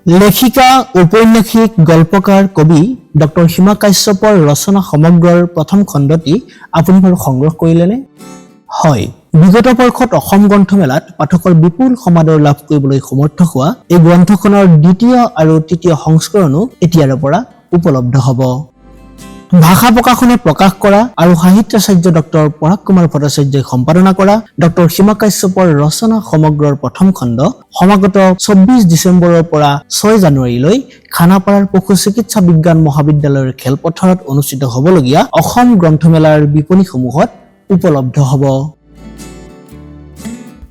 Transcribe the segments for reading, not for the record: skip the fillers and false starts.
লেখিকা, ঔপন্যাসিক, গল্পকাৰ, কবি ডক্টৰ সীমা কাশ্যপৰ ৰচনা সমগ্ৰৰ প্ৰথম খণ্ডটি আপুনি বাৰু সংগ্ৰহ কৰিলেনে? হয়, বিগত বৰ্ষত অসম গ্ৰন্থমেলাত পাঠকৰ বিপুল সমাদৰ লাভ কৰিবলৈ সমৰ্থ হোৱা এই গ্ৰন্থখনৰ দ্বিতীয় আৰু তৃতীয় সংস্কৰণো এতিয়াৰ পৰা উপলব্ধ হ'ব। ভাষা প্ৰকাশনে প্ৰকাশ কৰা আৰু সাহিত্যাচাৰ্য ডক্টৰ পৰাগ কুমাৰ ভট্টাচাৰ্যই সম্পাদনা কৰা ডক্টৰ সীমা কাশ্যপৰ ৰচনা সমগ্ৰৰ প্ৰথম খণ্ড সমাগত 24 ডিচেম্বৰৰ পৰা 6 জানুৱাৰীলৈ খানাপাৰাৰ পশু চিকিৎসা বিজ্ঞান মহাবিদ্যালয়ৰ খেলপথাৰত অনুষ্ঠিত হ'বলগীয়া অসম গ্ৰন্থমেলাৰ বিপণীসমূহত উপলব্ধ হ'ব।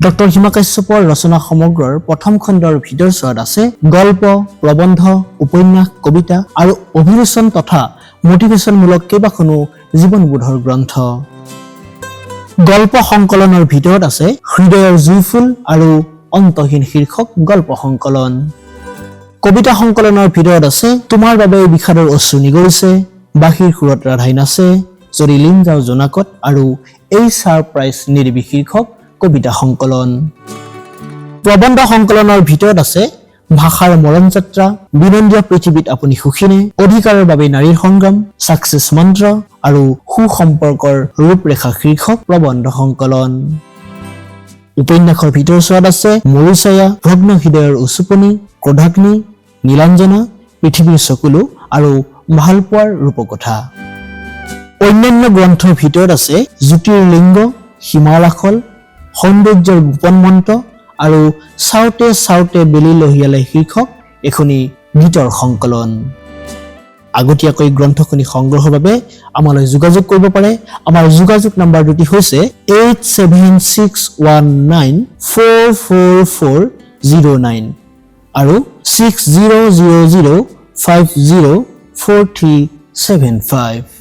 ডক্টৰ সীমা কাশ্যপৰ ৰচনা সমগ্ৰৰ প্ৰথম খণ্ডৰ ভিতৰচোৱাত আছে গল্প, প্ৰবন্ধ, উপন্যাস, কবিতা আৰু অভিৰোচন তথা মটিভেশ্যনমূলক কেইবাখনো জীৱনবোধৰ গ্ৰন্থ। গল্প সংকলনৰ ভিতৰত আছে হৃদয়ৰ জুইফুল আৰু অন্তহীন শীৰ্ষক গল্প সংকলন। কবিতা সংকলনৰ ভিতৰত আছে তোমাৰ বাবে বিষাদৰ অশ্ৰু নিগৰিছে, বাঁহীৰ সুৰত ৰাধাই নাচে, যদি লিন যাও জোনাকত আৰু এই ছাৰপ্ৰাইজ নিৰিবি শীৰ্ষক কবিতা সংকলন। প্ৰবন্ধ সংকলনৰ ভিতৰত আছে ভাষাৰ মৰম যাত্ৰা, বিনন্দীয়া পৃথিৱীত আপুনি সুখীনে, অধিকাৰৰ বাবে নাৰীৰ সংগ্ৰাম, ছাকচেছ মন্ত্ৰ আৰু সুসম্পৰ্কৰ ৰূপৰেখা শীৰ্ষক প্ৰবন্ধ সংকলন। উপন্যাসৰ ভিতৰচোৱাত আছে মৰুছায়া, ভগ্ন হৃদয়ৰ উচুপনি, ক্ৰোধাগ্নি, নীলাঞ্জনা, পৃথিৱীৰ চকুলো আৰু ভালপোৱাৰ ৰূপকথা। অন্যান্য গ্ৰন্থৰ ভিতৰত আছে জ্যোতিৰ্লিংগ, সীমাৰ আখল, সৌন্দৰ্যৰ গোপন মন্ত্ৰ আৰু চাওঁতে চাওঁতে বেলি লহিয়ালে শীৰ্ষক এখনি গীতৰ সংকলন। আগতীয়াকৈ গ্ৰন্থখনি সংগ্ৰহৰ বাবে আমালৈ যোগাযোগ কৰিব পাৰে। আমাৰ যোগাযোগ নম্বৰ দুটি হৈছে 8761944409 আৰু 6000504375।